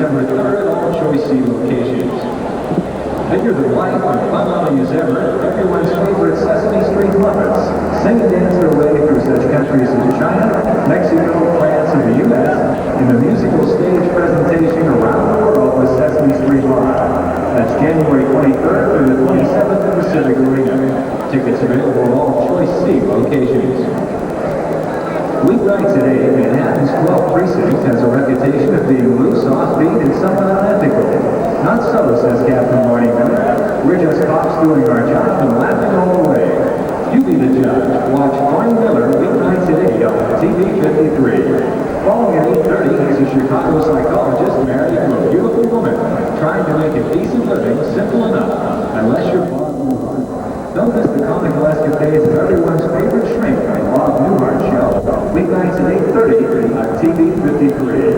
December 3rd, all choice seat locations. Bigger than life and fun loving as ever, everyone's favorite Sesame Street Muppets sing and dance their way through such countries as China, Mexico, France, and the U.S. in a musical stage presentation around the world with Sesame Street Live. That's January 23rd through the 27th at the Civic Arena. Tickets available at all choice seat locations. Weeknight today, Manhattan's 12th precinct has a reputation of being loose, offbeat, and somewhat unethical. Not so, says Captain Marty Miller. We're just cops doing our job and laughing all the way. You be the judge. Watch Marty Miller weeknight today on TV 53. Following at 8:30, he's a Chicago psychologist married to a beautiful woman, trying to make a decent living simple enough, unless you're Bob Newhart. Don't miss the comical escapades of everyone's favorite shrink on Bob Newhart's show. Weeknights at 8:30 on TV 53.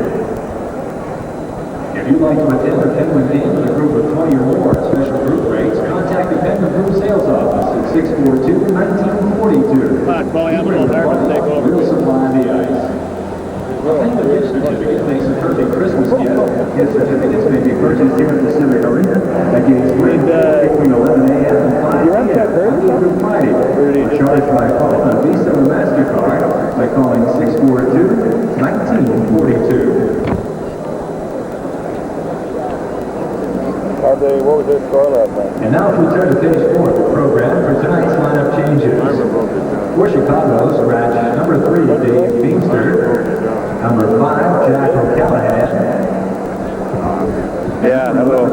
If you'd like to attend a Penguin game with a group of 20 or more at special group rates, contact the Penguin Group Sales Office at 642-1942. We'll supply the ice. A Penguin gift certificate makes a perfect Christmas gift. Gift certificates may be purchased here at the Civic Arena at gates between 11 a.m. and 5 p.m. on Good Friday. Charged by phone on Visa or MasterCard by calling 642-1942. What was their score last night? And now if we turn to page 4 of the program for tonight's lineup changes. For Chicago, scratch number 3, Dave Beamster. Number 5, Jack O'Callahan. Yeah, a little.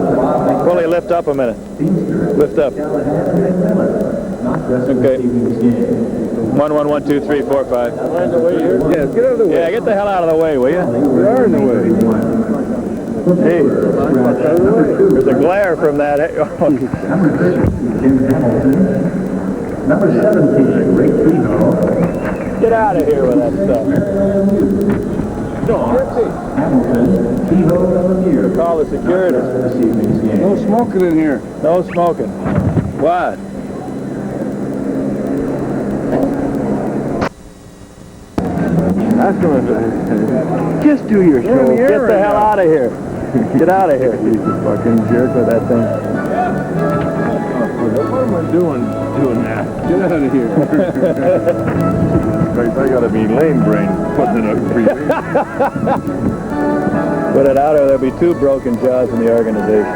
Fully lift up a minute. Lift up. Okay. 1, 1, 1, 2, 3, 4, 5. Yeah, get out of the way. Yeah, get the hell out of the way, will you? We are in the way. Hey, there's a glare from that. Number 6, Jim Hamilton. Number 17, Rick Kehoe. Get out of here with that stuff. Hamilton, Kehoe, and Lemieux. Call the security. This evening's game. No smoking in here. No smoking. What? That's going to... Just do your show. Get the hell out of here. Get out of here. He's a fucking jerk with that thing. What am I doing that? Get out of here. I gotta be lame brain putting it up for you. Put it out or there'll be 2 broken jaws in the organization.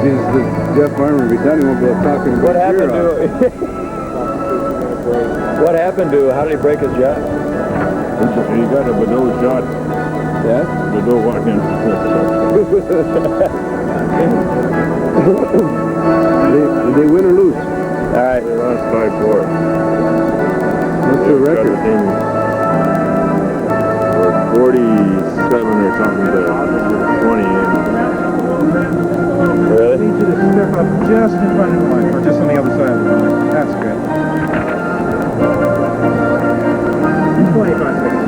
Jesus, the Jeff Farmer will be done. He won't be able to talk anymore. What happened to What happened to How did he break his jaw? He got a Beddoe shot. Yes? Beddoe walking. Did they win or lose? All right. They lost 5-4. What's the record? 47 or something to 20. Really? I need you to step up just in front of the line, or just on the other side of the line. That's good. 25 seconds.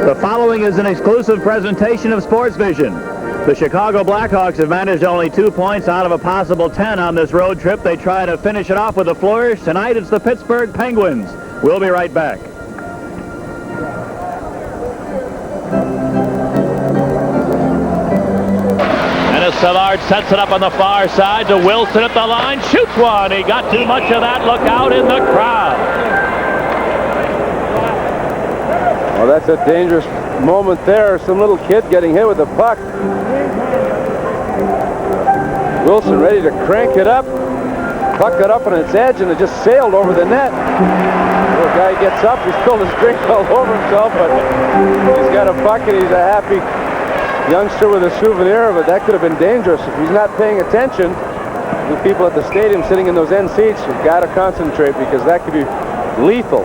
The following is an exclusive presentation of Sports Vision. The Chicago Blackhawks have managed only 2 points out of a possible 10 on this road trip. They try to finish it off with a flourish. Tonight it's the Pittsburgh Penguins. We'll be right back. Savard sets it up on the far side to Wilson at the line. Shoots one. He got too much of that. Look out in the crowd. Well, that's a dangerous moment there. Some little kid getting hit with a puck. Wilson ready to crank it up. Puck got up on its edge and it just sailed over the net. The guy gets up. He spilled his drink all over himself, but he's got a puck and he's a happy youngster with a souvenir of it. That could have been dangerous. If he's not paying attention, the people at the stadium sitting in those end seats have got to concentrate because that could be lethal,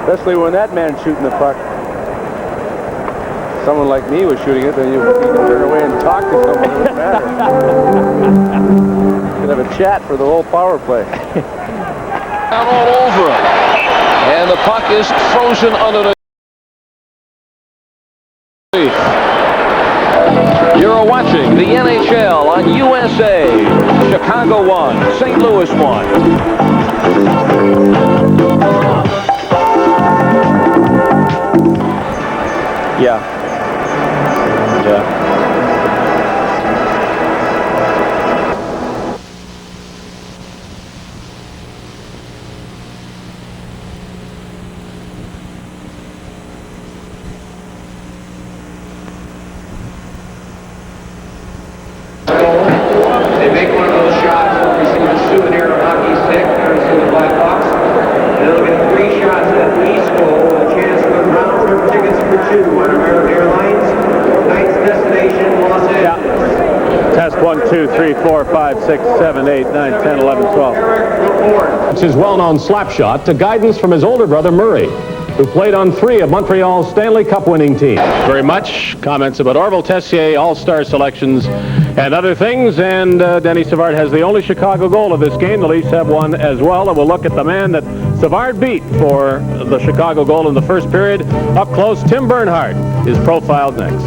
especially when that man's shooting the puck. Someone like me was shooting it, then you can turn away and talk to someone. It doesn't matter. You could have a chat for the whole power play. Down all over him. And the puck is frozen underneath. You're watching the NHL on USA. Chicago won. St. Louis won. Yeah. They make one of those shots and receive a souvenir hockey stick, courtesy of the Blackhawks. And they'll get 3 shots at least goal with a chance to win round-trip tickets for 2 on American Airlines. Tonight's destination, Los Angeles. Test 1, 2, 3, 4, 5, 6, 7, 8, 9, 10, 11, 12. Report. It's his well-known slap shot to guidance from his older brother Murray, who played on 3 of Montreal's Stanley Cup winning teams. Very much. Comments about Orville Tessier, all-star selections, and other things. And Denny Savard has the only Chicago goal of this game. The Leafs have one as well. And we'll look at the man that Savard beat for the Chicago goal in the first period. Up close, Tim Bernhardt is profiled next.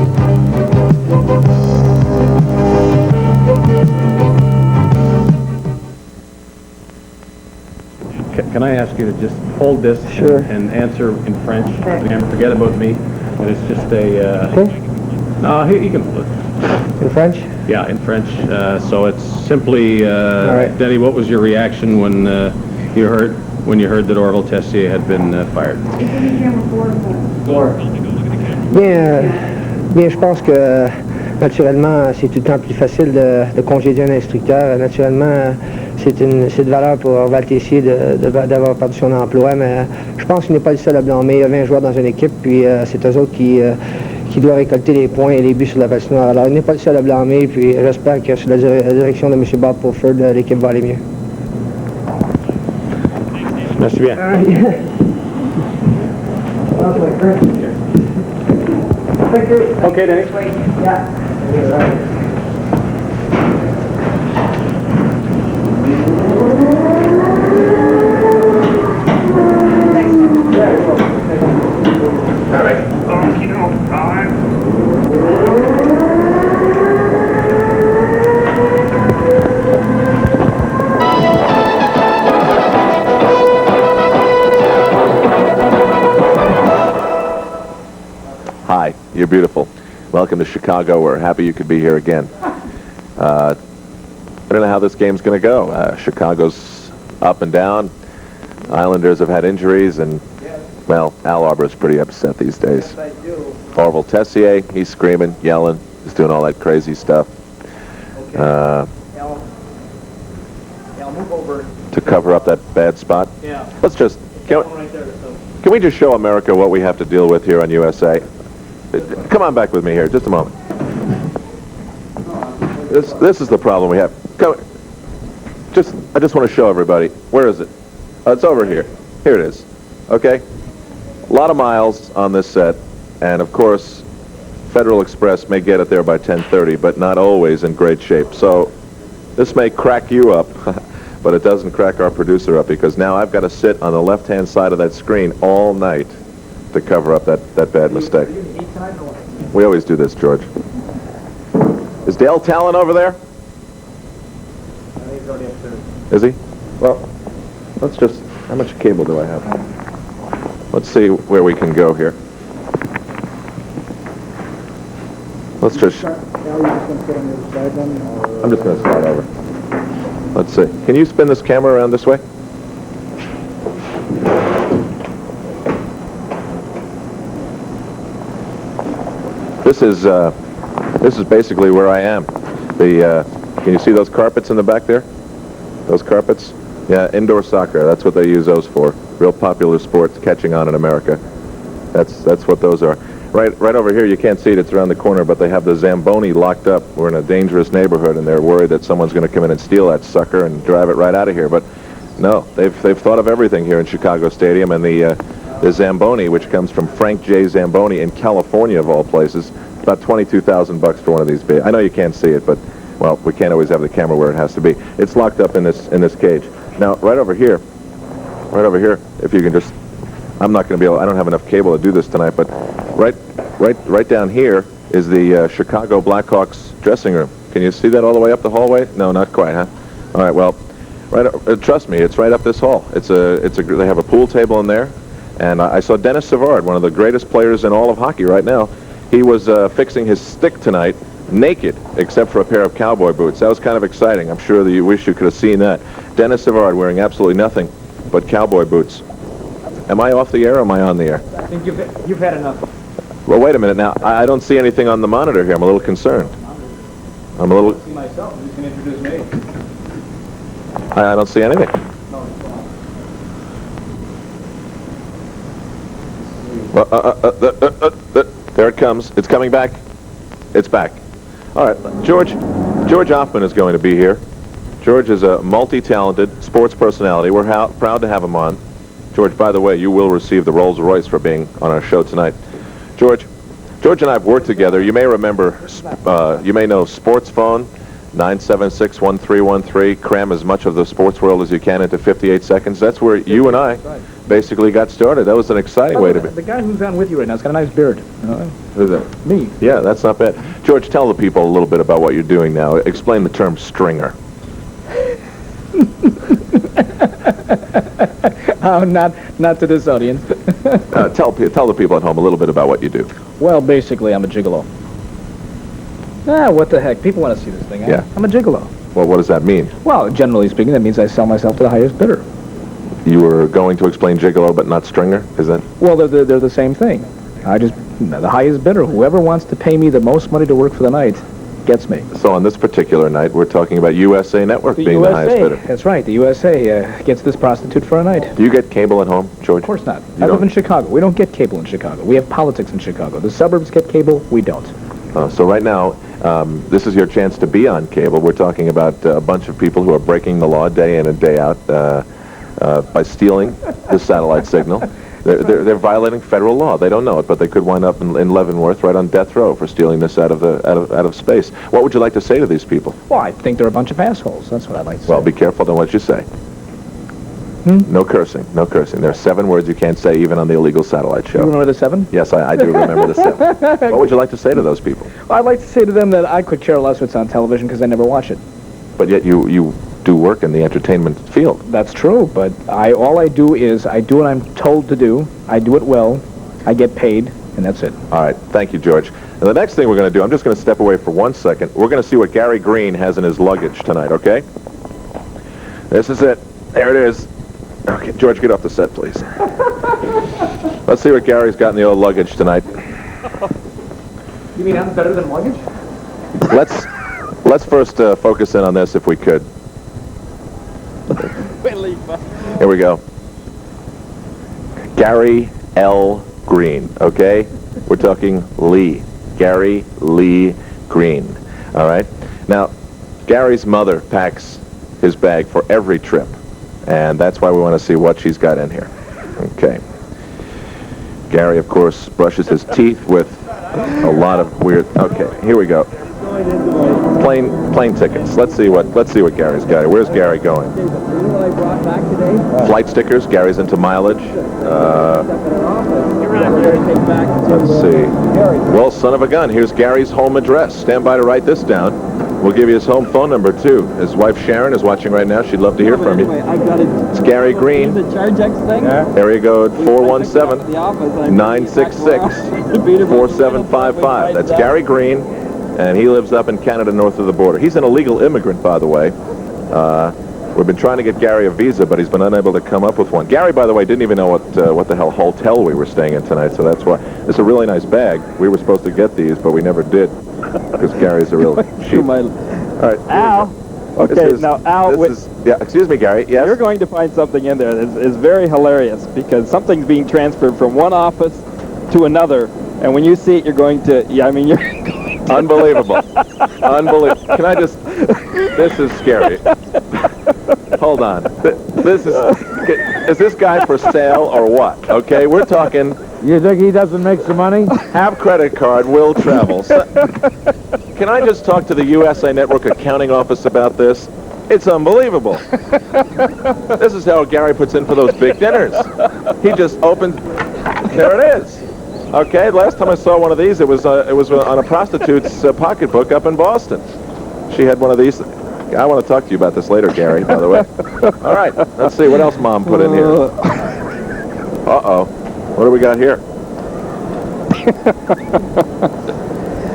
Can I ask you to just hold this and answer in French? And forget about me. And it's just a... No, you can hold it. In French? Yeah, in French. So it's simply... All right. Denny, what was your reaction when you heard that Orville Tessier had been fired? Bien, je pense que naturellement, c'est tout le temps plus facile de congédier un instructeur. Naturellement, c'est de valeur pour Orville Tessier d'avoir perdu son emploi, mais je pense qu'il n'est pas le seul à blâmer. Il y a 20 joueurs dans une équipe, puis c'est eux autres qui doivent récolter les points et les buts sur la patinoire. Alors, il n'est pas le seul à blâmer, puis j'espère que sous la direction de M. Bob Pulford, l'équipe va aller mieux. Merci bien. Okay, Denny. Hi, you're beautiful. Welcome to Chicago. We're happy you could be here again. I don't know how this game's going to go. Chicago's up and down. Islanders have had injuries, and, well, Al Arbor's pretty upset these days. Orville Tessier, he's screaming, yelling, he's doing all that crazy stuff. To cover up that bad spot. Yeah. Let's just... Can we just show America what we have to deal with here on USA? Come on back with me here, just a moment. This is the problem we have. I just want to show everybody. Where is it? It's over here. Here it is. Okay? A lot of miles on this set, and of course, Federal Express may get it there by 10:30, but not always in great shape. So this may crack you up, but it doesn't crack our producer up, because now I've got to sit on the left-hand side of that screen all night to cover up that bad mistake. We always do this, George. Is Dale Tallon over there? Is he? Well, let's just... How much cable do I have? Let's see where we can go here. Let's just... I'm just going to start over. Let's see. Can you spin this camera around this way? This is basically where I am. Can you see those carpets in the back there? Those carpets? Yeah, indoor soccer. That's what they use those for. Real popular sport, catching on in America. That's what those are. Right over here, you can't see it. It's around the corner, but they have the Zamboni locked up. We're in a dangerous neighborhood, and they're worried that someone's going to come in and steal that sucker and drive it right out of here. But no, they've thought of everything here in Chicago Stadium, and the Zamboni, which comes from Frank J. Zamboni in California, of all places, about $22,000 for one of these. I know you can't see it, but well, we can't always have the camera where it has to be. It's locked up in this cage. Now, right over here, right over here. If you can just, I'm not going to be able. I don't have enough cable to do this tonight, but right down here is the Chicago Blackhawks dressing room. Can you see that all the way up the hallway? No, not quite, huh? All right, well, trust me, it's right up this hall. They have a pool table in there, and I saw Dennis Savard, one of the greatest players in all of hockey right now. He was fixing his stick tonight, naked, except for a pair of cowboy boots. That was kind of exciting. I'm sure that you wish you could have seen that. Dennis Savard wearing absolutely nothing but cowboy boots. Am I off the air or am I on the air? I think you've had enough. Well, wait a minute now. I don't see anything on the monitor here. I'm a little concerned. I'm a little... See myself. Who's going to introduce me? I don't see anything. There it comes. It's coming back. It's back. All right. George Hoffman is going to be here. George is a multi-talented sports personality. We're proud to have him on. George, by the way, you will receive the Rolls Royce for being on our show tonight. George and I have worked together. You may remember, you may know Sports Phone, 976-1313. Cram as much of the sports world as you can into 58 seconds. That's where you and I basically got started. That was an exciting way to be. The guy who's on with you right now has got a nice beard. Who's that? Me. Yeah, that's not bad. George, tell the people a little bit about what you're doing now. Explain the term stringer. Oh, not to this audience. Tell the people at home a little bit about what you do. Well, basically, I'm a gigolo. What the heck? People want to see this thing. Yeah. I'm a gigolo. Well, what does that mean? Well, generally speaking, that means I sell myself to the highest bidder. You were going to explain gigolo but not stringer? Is that? Well, they're the same thing. The highest bidder, whoever wants to pay me the most money to work for the night, gets me. So on this particular night, we're talking about USA Network being the highest bidder. That's right. The USA gets this prostitute for a night. Do you get cable at home, George? Of course not. I live in Chicago. We don't get cable in Chicago. We have politics in Chicago. The suburbs get cable. We don't. So right now, this is your chance to be on cable. We're talking about a bunch of people who are breaking the law day in and day out by stealing the satellite signal. They're violating federal law. They don't know it, but they could wind up in Leavenworth right on death row for stealing this out of space. What would you like to say to these people? Well, I think they're a bunch of assholes. That's what I'd like to say. Well, be careful on what you say. No cursing. No cursing. There are 7 words you can't say even on the illegal satellite show. You remember the 7? Yes, I do remember the 7. What would you like to say to those people? Well, I'd like to say to them that I could care less what's on television because I never watch it. But yet you do work in the entertainment field. That's true, but all I do is I do what I'm told to do. I do it well. I get paid, and that's it. All right. Thank you, George. And the next thing we're going to do, I'm just going to step away for 1 second. We're going to see what Gary Green has in his luggage tonight, okay? This is it. There it is. Okay, George, get off the set, please. Let's see what Gary's got in the old luggage tonight. You mean I'm better than luggage? Let's first focus in on this if we could. Here we go. Gary L. Green, okay? We're talking Lee. Gary Lee Green, all right? Now, Gary's mother packs his bag for every trip, and that's why we want to see what she's got in here. Okay. Gary, of course, brushes his teeth with a lot of weird... Okay, here we go. Plane tickets. Let's see what Gary's got. Where's Gary going? You know what I brought back today? Flight stickers. Gary's into mileage. Let's see. Well, son of a gun. Here's Gary's home address. Stand by to write this down. We'll give you his home phone number, too. His wife, Sharon, is watching right now. She'd love to hear from you. It's Gary Green. The Charge X thing? Area code 417-966-4755. That's Gary Green, and he lives up in Canada north of the border. He's an illegal immigrant, by the way. We've been trying to get Gary a visa, but he's been unable to come up with one. Gary, by the way, didn't even know what the hell hotel we were staying in tonight, so that's why. It's a really nice bag. We were supposed to get these, but we never did, because Gary's a real sheep. All right. Al. Okay, now Al, yeah, excuse me, Gary. Yes? You're going to find something in there that is very hilarious because something's being transferred from one office to another, and when you see it, you're going to, you're going to... Unbelievable. Unbelievable. Can I just... This is scary. Hold on. This is this guy for sale or what? Okay, we're talking... You think he doesn't make some money? Have credit card, will travel. So, can I just talk to the USA Network accounting office about this? It's unbelievable. This is how Gary puts in for those big dinners. He just opens. There it is. Okay, last time I saw one of these, it was on a prostitute's pocketbook up in Boston. She had one of these. I want to talk to you about this later, Gary, by the way. All right, let's see what else Mom put in here. Uh-oh. What do we got here?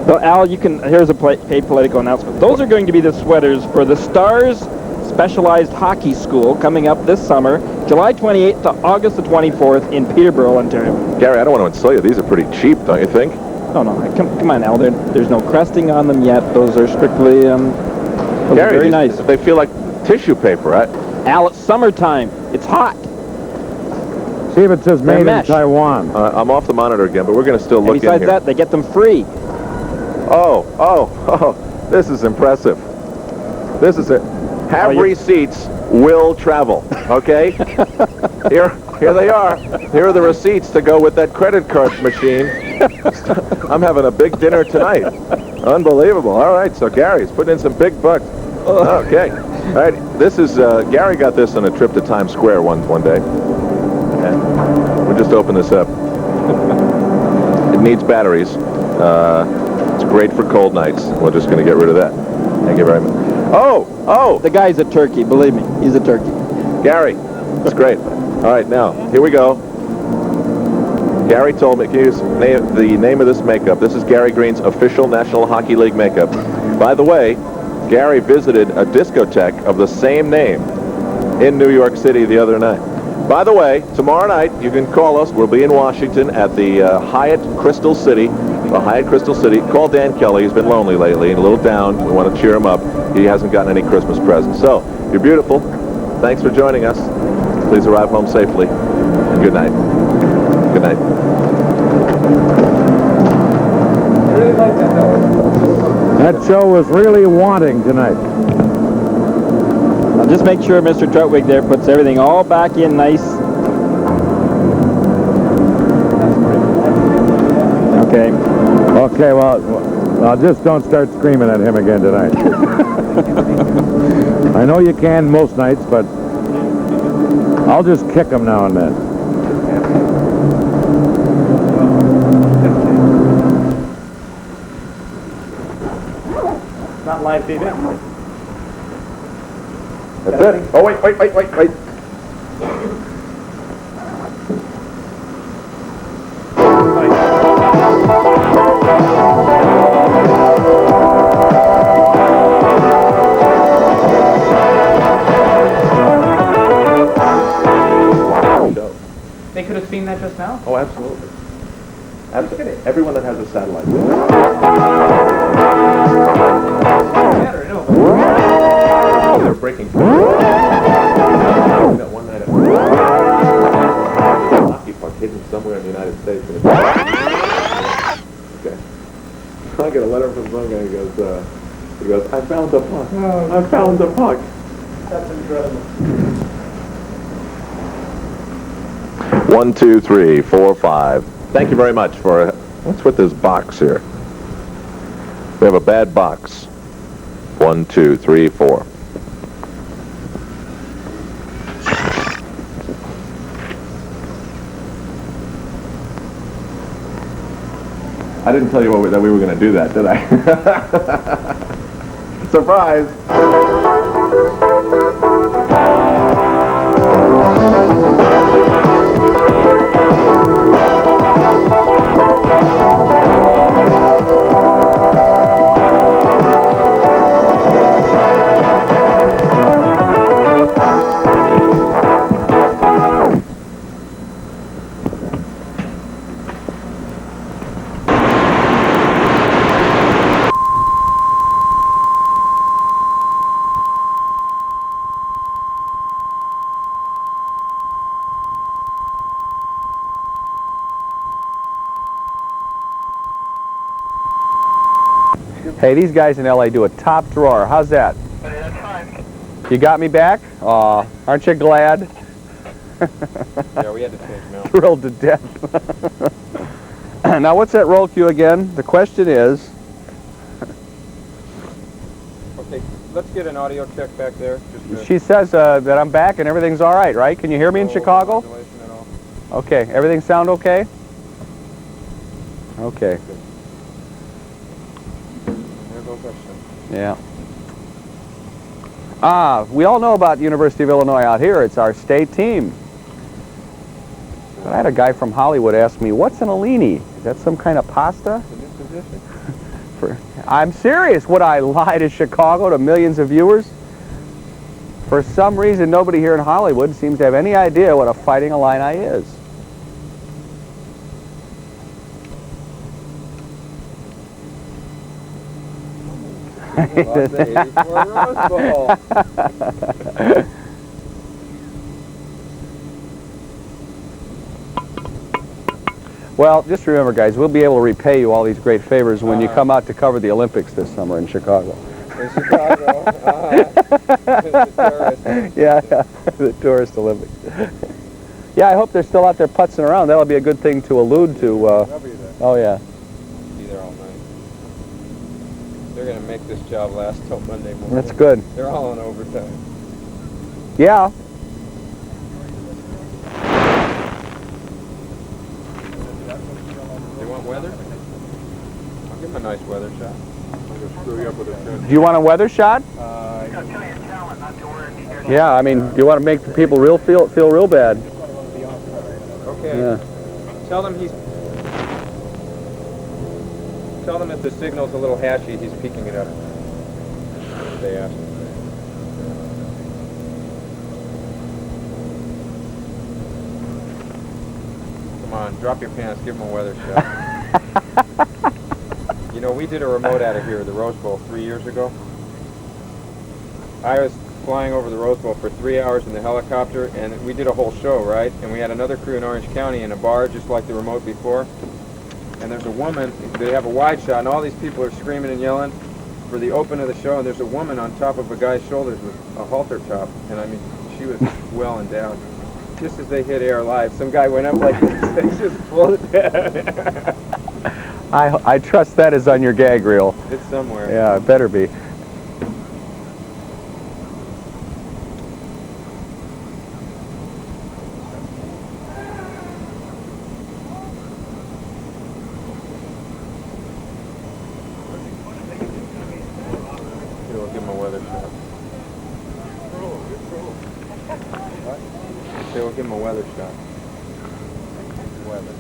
So, Al, here's a political announcement. Those are going to be the sweaters for the Stars Specialized Hockey School coming up this summer, July 28th to August the 24th in Peterborough, Ontario. Gary, I don't want to insult you. These are pretty cheap, don't you think? No, come on, Al. There's no cresting on them yet. Those are strictly, Gary, very nice. They feel like tissue paper, right? Al, it's summertime. It's hot. See if it says made in mesh. Taiwan. I'm off the monitor again, but we're going to still look in here. Besides that, they get them free. Oh, this is impressive. This is it. Have receipts will travel, okay? Here they are. Here are the receipts to go with that credit card machine. I'm having a big dinner tonight. Unbelievable. All right, so Gary's putting in some big bucks. Okay. All right, this is, Gary got this on a trip to Times Square one day. And we'll just open this up. It needs batteries. It's great for cold nights. We're just going to get rid of that. Thank you very much. Oh! The guy's a turkey, believe me. He's a turkey. Gary, it's great. All right, now, here we go. Gary told me, can you use the name of this makeup? This is Gary Green's official National Hockey League makeup. By the way, Gary visited a discotheque of the same name in New York City the other night. By the way, tomorrow night, you can call us. We'll be in Washington at the Hyatt Crystal City. The Hyatt Crystal City. Call Dan Kelly. He's been lonely lately and a little down. We want to cheer him up. He hasn't gotten any Christmas presents. So, you're beautiful. Thanks for joining us. Please arrive home safely. And good night. Good night. That show was really wanting tonight. I'll just make sure Mr. Trautwig there puts everything all back in nice. Okay. Okay, well, just don't start screaming at him again tonight. I know you can most nights, but I'll just kick him now and then. Not live TV. That's it. Oh, wait. They could have seen that just now? Oh, absolutely. Absolutely. Everyone that has a satellite. They're breaking through. That one night at a hockey puck hidden somewhere in the United States. Okay. I get a letter from some guy. He goes, I found a puck. I found a puck. That's incredible. 1, 2, 3, 4, 5. Thank you very much for. What's with this box here? We have a bad box. 1, 2, 3, 4. I didn't tell you that we were going to do that, did I? Surprise! Hey, these guys in LA do a top drawer. How's that? That's fine. You got me back? Aw, aren't you glad? Yeah, we had to change now. Thrilled to death. Now, what's that roll cue again? The question is... Okay. let's get an audio check back there. She says that I'm back and everything's all right, right? Can you hear me in Chicago? Okay, everything sound okay? Okay. There goes our son. Yeah. We all know about the University of Illinois out here. It's our state team. But I had a guy from Hollywood ask me, what's an Alini? Is that some kind of pasta? It's a new position. I'm serious. Would I lie to Chicago, to millions of viewers? For some reason, nobody here in Hollywood seems to have any idea what a Fighting Illini is. Lost the 84 Rose Bowl. Well, just remember, guys, we'll be able to repay you all these great favors when you come out to cover the Olympics this summer in Chicago. In Chicago? Yeah, the tourist Olympics. Yeah, I hope they're still out there putzing around. That'll be a good thing to allude to. Oh, yeah. Be there all night. They're going to make this job last till Monday morning. That's good. They're all on overtime. Yeah. They want weather? I'll give them a nice weather shot. I'm going to screw you up with a Do you want a weather shot? Yeah, I mean, you want to make the people feel real bad. Okay. Yeah. Tell them if the signal's a little hashy, he's peeking it up. They asked. Come on, drop your pants, give him a weather shot. You know, we did a remote out of here, the Rose Bowl, 3 years ago. I was flying over the Rose Bowl for 3 hours in the helicopter, and we did a whole show, right? And we had another crew in Orange County in a bar, just like the remote before. And there's a woman, they have a wide shot, and all these people are screaming and yelling for the open of the show, and there's a woman on top of a guy's shoulders with a halter top. And I mean, she was well endowed. Just as they hit air live, some guy went up like this, they just pulled it down. I trust that is on your gag reel. It's somewhere. Yeah, it better be. We'll give him a weather shot. Okay, we'll give him a weather shot. Weather.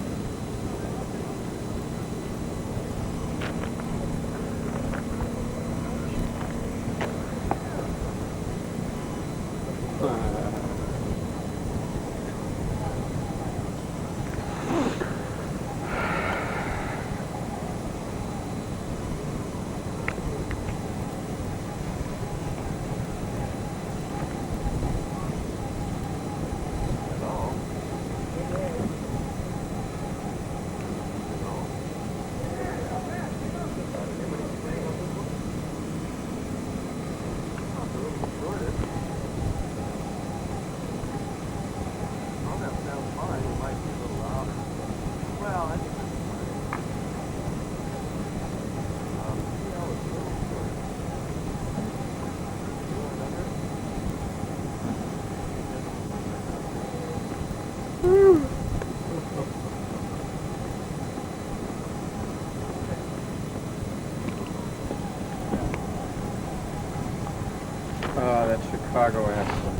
Oh, that Chicago accent.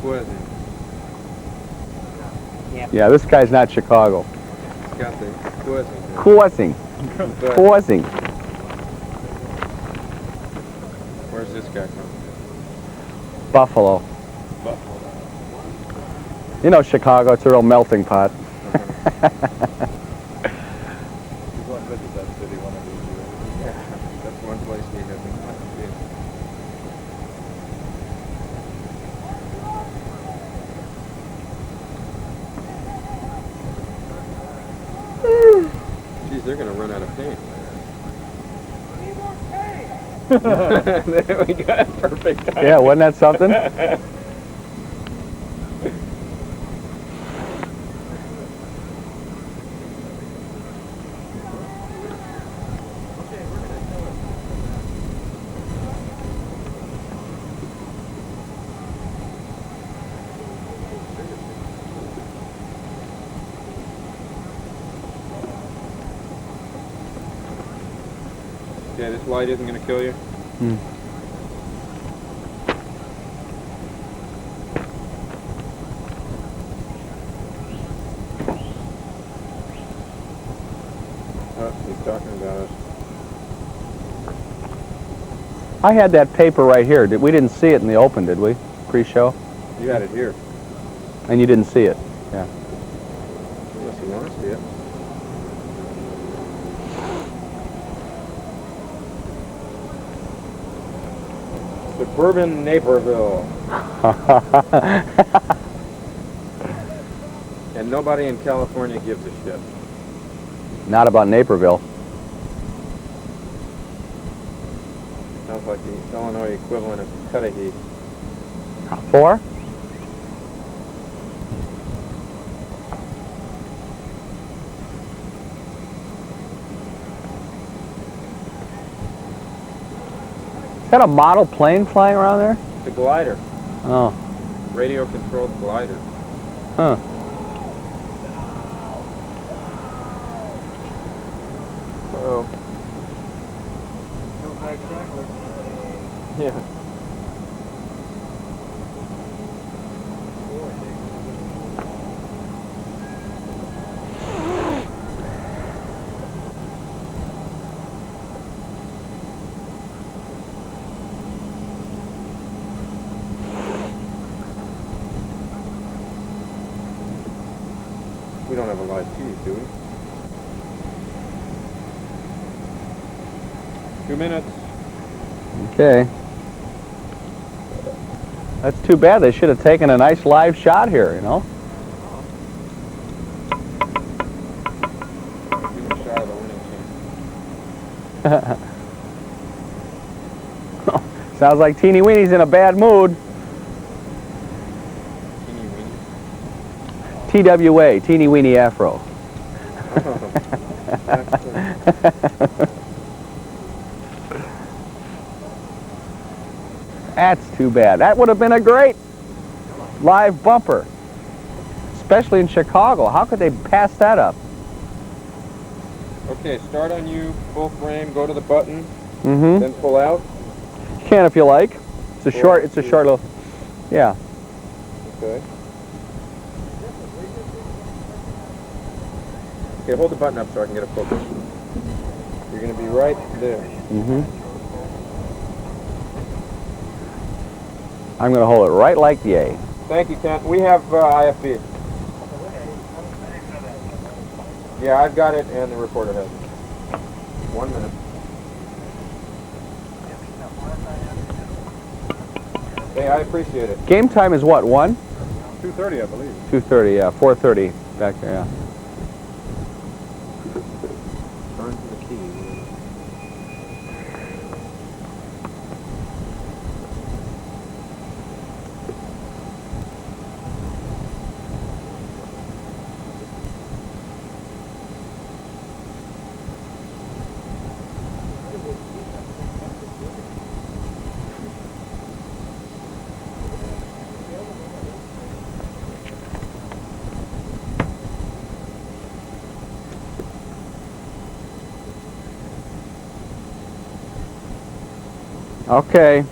What is it? Yeah, this guy's not Chicago. It's got the coursing. Coursing. Coursing. Where's this guy from? Buffalo. Buffalo. You know Chicago, it's a real melting pot. We're going to visit that city one of these years. Yeah, that's one place we haven't been. Geez, they're going to run out of paint. There we go. Perfect time. Yeah, wasn't that something? Yeah, this light isn't going to kill you. Oh, he's talking about us. I had that paper right here. We didn't see it in the open, did we? Pre-show? You had it here. And you didn't see it? Yeah. Unless you want to see it. Suburban Naperville. And nobody in California gives a shit. Not about Naperville. Sounds like the Illinois equivalent of Cudahy. 4? Is that a model plane flying around there? It's a glider. Oh. Radio-controlled glider. Huh. Uh-oh. Yeah. We don't have a live feed, do we? 2 minutes. Okay. That's too bad. They should have taken a nice live shot here, you know? Give a shot of the winning team. Sounds like Teeny Weenie's in a bad mood. TWA, Teeny Weenie Afro. That's too bad. That would have been a great live bumper, especially in Chicago. How could they pass that up? Okay, start on you, full frame, go to the button, Mm-hmm. then pull out. You can if you like. It's a short, it's a short little, yeah. Okay. Okay, hold the button up so I can get a focus. You're going to be right there. Mm-hmm. I'm going to hold it right like yay. Thank you, Kent. We have IFB. Yeah, I've got it, and the reporter has it. 1 minute. Hey, I appreciate it. Game time is what, 1? 2:30, I believe. 2:30, yeah, 4:30 back there, yeah. Turn to the key. Okay.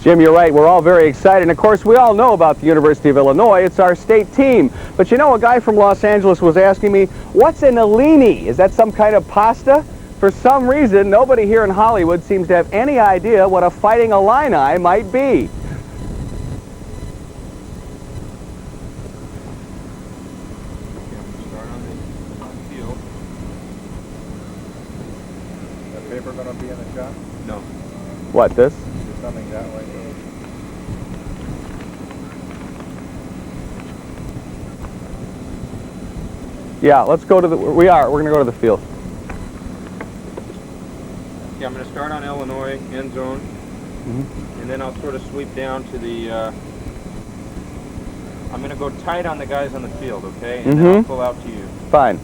Jim, you're right. We're all very excited. And, of course, we all know about the University of Illinois. It's our state team. But, you know, a guy from Los Angeles was asking me, what's an Illini? Is that some kind of pasta? For some reason, nobody here in Hollywood seems to have any idea what a Fighting Illini might be. Start on the field. That paper going to be in the shot? No. What, this? There's something that way. Yeah, let's go to the, we're going to go to the field. Yeah, I'm going to start on Illinois, end zone, and then I'll sort of sweep down to the, I'm going to go tight on the guys on the field, okay? And then I'll pull out to you. Fine.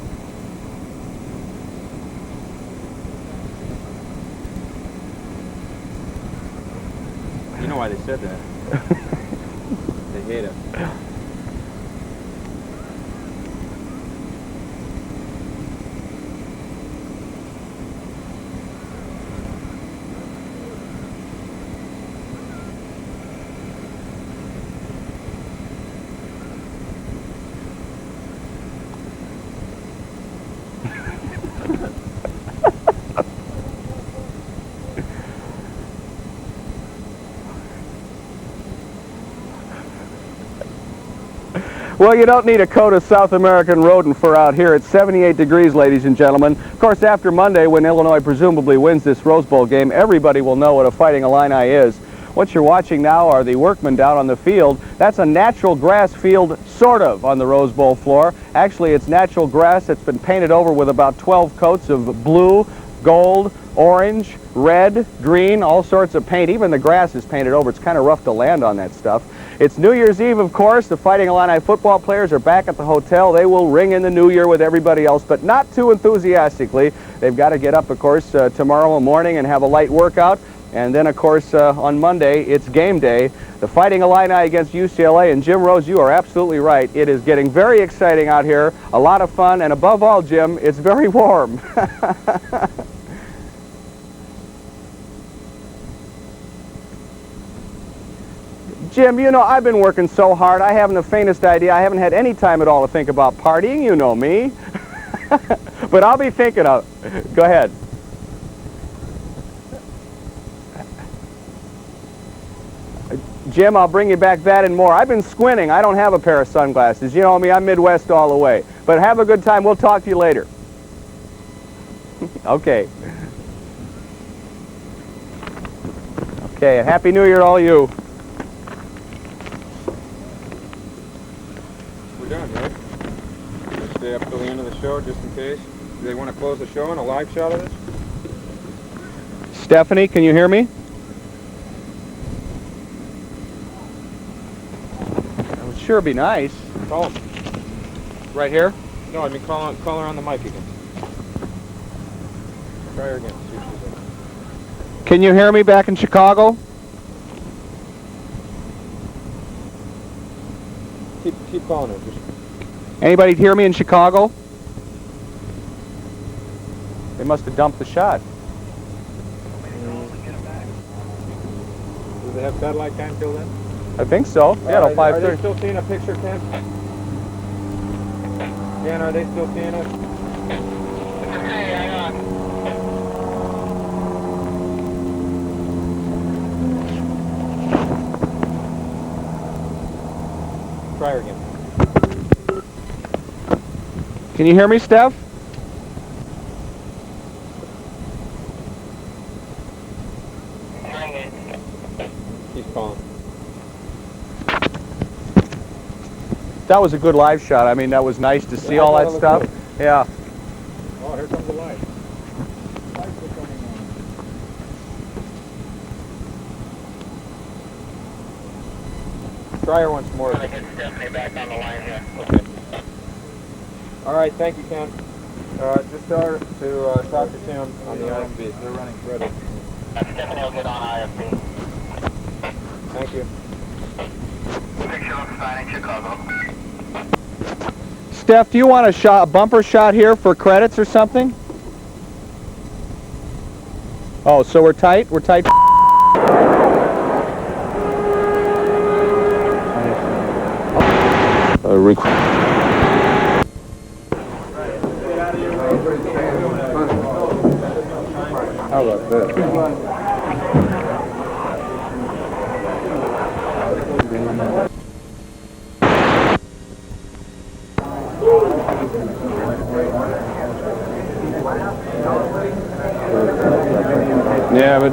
You know why they said that? They hate it. Well, you don't need a coat of South American rodent fur out here. It's 78 degrees, ladies and gentlemen. Of course, after Monday, when Illinois presumably wins this Rose Bowl game, everybody will know what a Fighting Illini is. What you're watching now are the workmen down on the field. That's a natural grass field, sort of, on the Rose Bowl floor. Actually, it's natural grass that's been painted over with about 12 coats of blue, gold, orange, red, green, all sorts of paint. Even the grass is painted over. It's kind of rough to land on that stuff. It's New Year's Eve, of course. The Fighting Illini football players are back at the hotel. They will ring in the new year with everybody else, but not too enthusiastically. They've got to get up, of course, tomorrow morning and have a light workout. And then, of course, on Monday, it's game day. The Fighting Illini against UCLA. And Jim Rose, you are absolutely right. It is getting very exciting out here, a lot of fun, and above all, Jim, it's very warm. Jim, you know, I've been working so hard, I haven't the faintest idea. I haven't had any time at all to think about partying. You know me. But I'll be thinking of it. Go ahead. Jim, I'll bring you back that and more. I've been squinting. I don't have a pair of sunglasses. You know me, I'm Midwest all the way. But have a good time. We'll talk to you later. Okay. Okay, and Happy New Year to all you. We're done, right? We'll stay up till the end of the show just in case. Do they want to close the show in a live shot of this? Stephanie, can you hear me? That would sure be nice. Call them. Right here? No, I mean call her on the mic again. Try her again. See if she's there. Can you hear me back in Chicago? Keep calling her. Just... Anybody hear me in Chicago? They must have dumped the shot. Do they have satellite time till then? I think so. Yeah, till 5:30. Are they still seeing a picture, Ken? Ken, are they still seeing it? Okay, hang on. Try her again. Can you hear me, Steph? He's calling. That was a good live shot. I mean, that was nice to see all that stuff. Good. Yeah. Oh, here comes the light. Lights are coming on. Try her once more. I get Stephanie back on the line here. Okay. All right, thank you, Ken. Just start to talk to Tim on the IFB. They're running ready. Stephanie will get on IFB. Thank you. Picture looks fine in Chicago. Steph, do you want a bumper shot here for credits or something? Oh, so we're tight? We're tight? How about this? Yeah, but...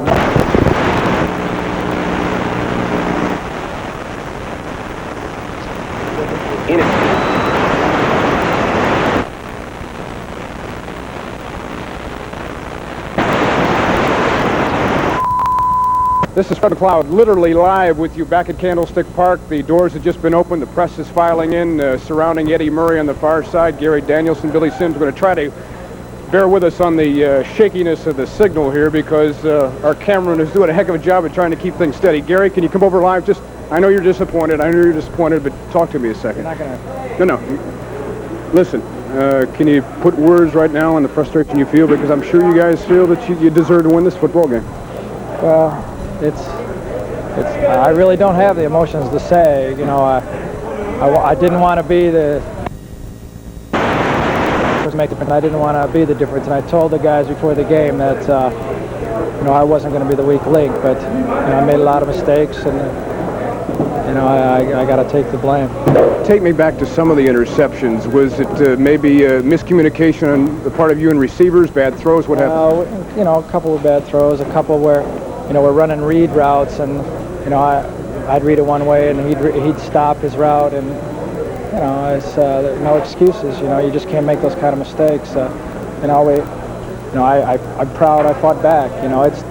This is Fred McLeod, literally live with you back at Candlestick Park. The doors have just been opened. The press is filing in, surrounding Eddie Murray on the far side, Gary Danielson, Billy Sims. We're going to try to bear with us on the shakiness of the signal here because our cameraman is doing a heck of a job of trying to keep things steady. Gary, can you come over live? Just, I know you're disappointed. But talk to me a second. You're not going to... No. Listen, can you put words right now on the frustration you feel? Because I'm sure you guys feel that you deserve to win this football game. Well, I really don't have the emotions to say. You know, I didn't want to be the... I didn't want to be the difference, and I told the guys before the game that you know, I wasn't going to be the weak link, but you know, I made a lot of mistakes, and you know, I got to take the blame. Take me back to some of the interceptions. Was it maybe miscommunication on the part of you and receivers, bad throws? What happened? You know, a couple of bad throws, a couple where you know we're running read routes, and you know I'd read it one way, and he'd stop his route, and you know, it's no excuses. You know, you just can't make those kind of mistakes. You know, I'm proud I fought back. You know, it's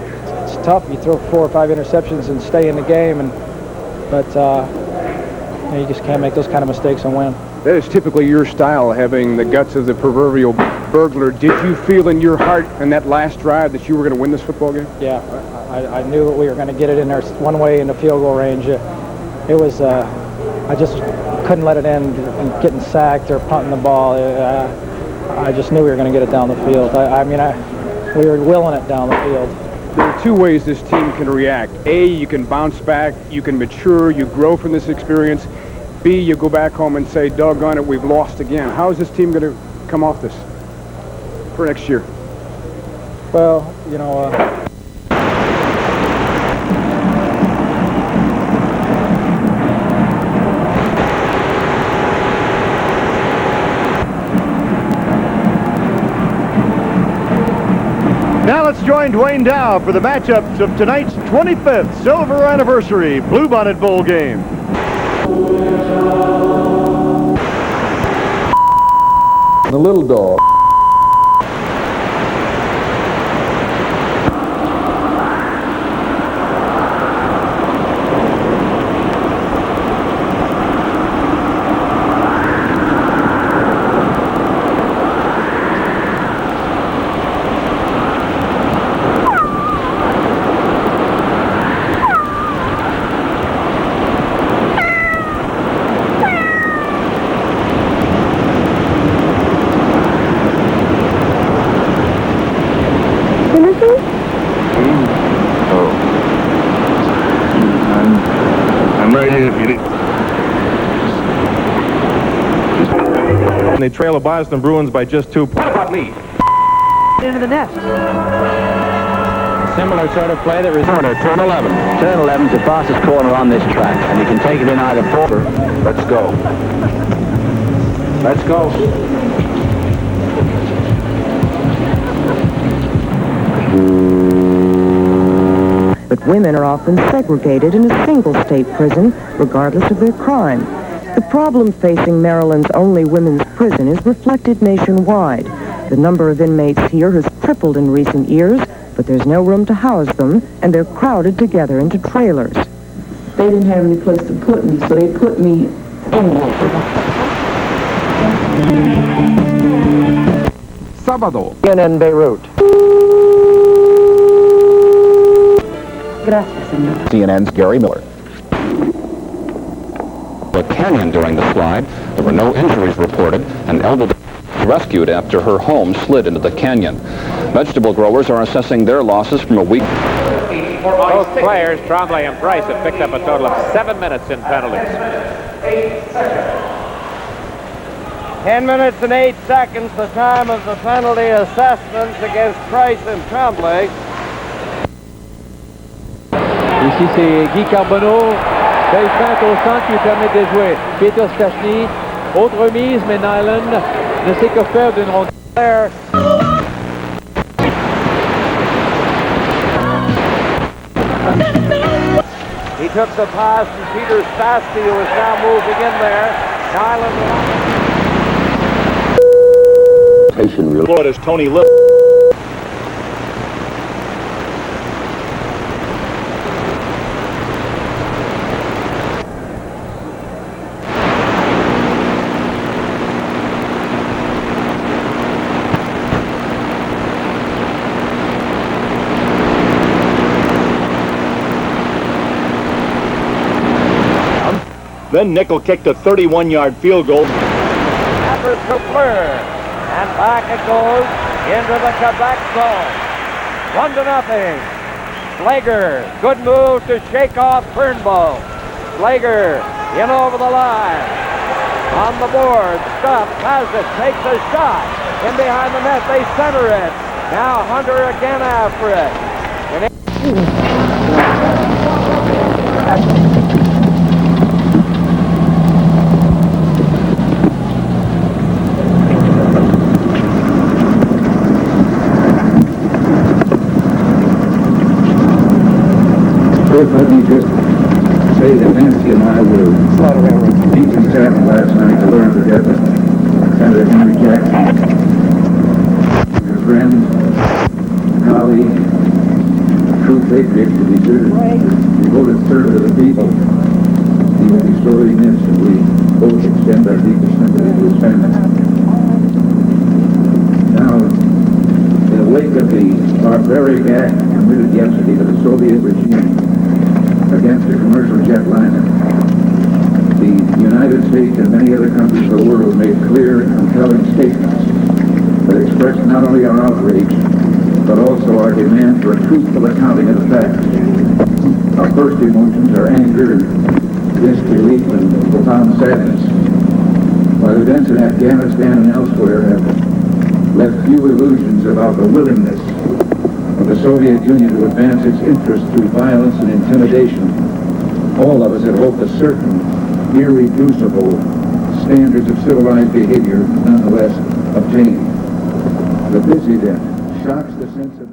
tough. You throw 4 or 5 interceptions and stay in the game, but you know, you just can't make those kind of mistakes and win. That is typically your style, having the guts of the proverbial burglar. Did you feel in your heart in that last drive that you were going to win this football game? Yeah, I knew that we were going to get it in there one way in the field goal range. It was. I just couldn't let it end and getting sacked or punting the ball. I just knew we were going to get it down the field. We were willing it down the field. There are 2 ways this team can react. A, you can bounce back, you can mature, you grow from this experience. B, you go back home and say, doggone it, we've lost again. How is this team going to come off this for next year? Well, you know... Now let's join Dwayne Dow for the matchups of tonight's 25th Silver Anniversary Bluebonnet Bowl game. The little dog. They trail the Boston Bruins by just 2 points. What about me? Into the nest. Similar sort of play that returner, turn 11. Turn 11 is the fastest corner on this track, and you can take it in either form. Let's go. Let's go. But women are often segregated in a single state prison, regardless of their crime. The problem facing Maryland's only women's prison is reflected nationwide. The number of inmates here has tripled in recent years, but there's no room to house them, and they're crowded together into trailers. They didn't have any place to put me, so they put me in there. Sábado. CNN Beirut. Gracias, señor. CNN's Gary Miller. The canyon during the slide. There were no injuries reported. An elderly rescued after her home slid into the canyon. Vegetable growers are assessing their losses from a week. Both players, Trombley and Price, have picked up a total of 7 minutes in penalties. 10 minutes and 8 seconds, the time of the penalty assessments against Price and Trombley. Ici, c'est Guy Carbonneau. Belle feinte au centre qui lui permet de jouer. Peter Stachny, autre remise, mais Nyland ne sait que faire d'une rondelle. He took the pass from Peter Stachny, who is now moving in there. Nyland. Florida's Tony Lip. Then Nickel kicked a 31-yard field goal. After Souffleur. And back it goes into the Quebec zone. 1-0. Slager, good move to shake off Turnbull. Slager in over the line. On the board, Stuff has it, takes a shot. In behind the net, they center it. Now Hunter again after it. First, let me just say that Nancy and I were deeply saddened last night to learn the death of Senator Henry Jackson, your friend, colleague, true patriot to be devoted servant of the people. He will be sorely missed, and we both extend our deepest sympathy to his family. Now, in the wake of the barbaric act committed yesterday to the Soviet regime against a commercial jetliner, the United States and many other countries of the world made clear and compelling statements that expressed not only our outrage, but also our demand for a truthful accounting of the facts. Our first emotions are anger and disbelief and profound sadness, while events in Afghanistan and elsewhere have left few illusions about the willingness of the Soviet Union to advance its interests through violence and intimidation. All of us had hoped a certain irreducible standards of civilized behavior nonetheless obtained. The busy then shocks the sense of